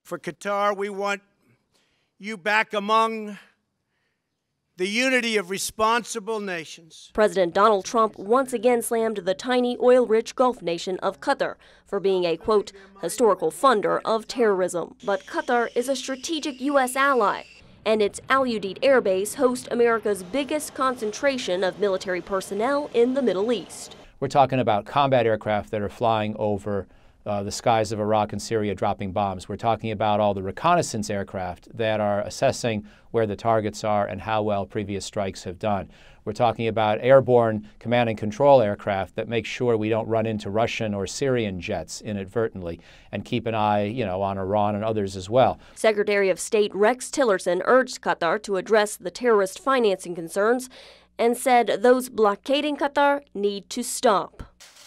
for Qatar. We want you back among the unity of responsible nations. President Donald Trump once again slammed the tiny oil-rich Gulf nation of Qatar for being a, quote, historical funder of terrorism. But Qatar is a strategic U.S. ally, and its Al Udeid Air Base hosts America's biggest concentration of military personnel in the Middle East. We're talking about combat aircraft that are flying over the skies of Iraq and Syria dropping bombs. We're talking about all the reconnaissance aircraft that are assessing where the targets are and how well previous strikes have done. We're talking about airborne command and control aircraft that make sure we don't run into Russian or Syrian jets inadvertently and keep an eye, on Iran and others as well. Secretary of State Rex Tillerson urged Qatar to address the terrorist financing concerns and said those blockading Qatar need to stop.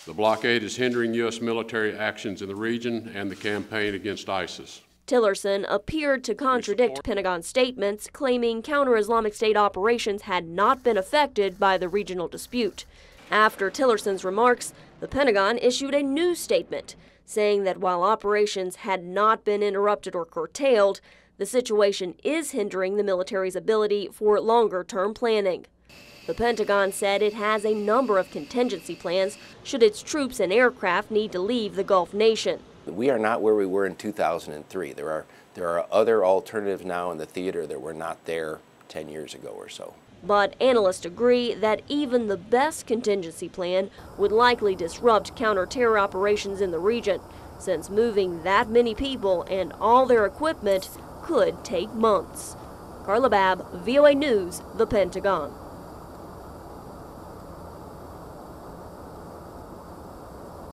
The blockade is hindering U.S. military actions in the region and the campaign against ISIS. Tillerson appeared to contradict Pentagon statements claiming counter-Islamic State operations had not been affected by the regional dispute. After Tillerson's remarks, the Pentagon issued a new statement saying that while operations had not been interrupted or curtailed, the situation is hindering the military's ability for longer-term planning. The Pentagon said it has a number of contingency plans should its troops and aircraft need to leave the Gulf nation. We are not where we were in 2003. There are other alternatives now in the theater that were not there 10 years ago or so. But analysts agree that even the best contingency plan would likely disrupt counter-terror operations in the region, since moving that many people and all their equipment could take months. Carla Babb, VOA News, The Pentagon.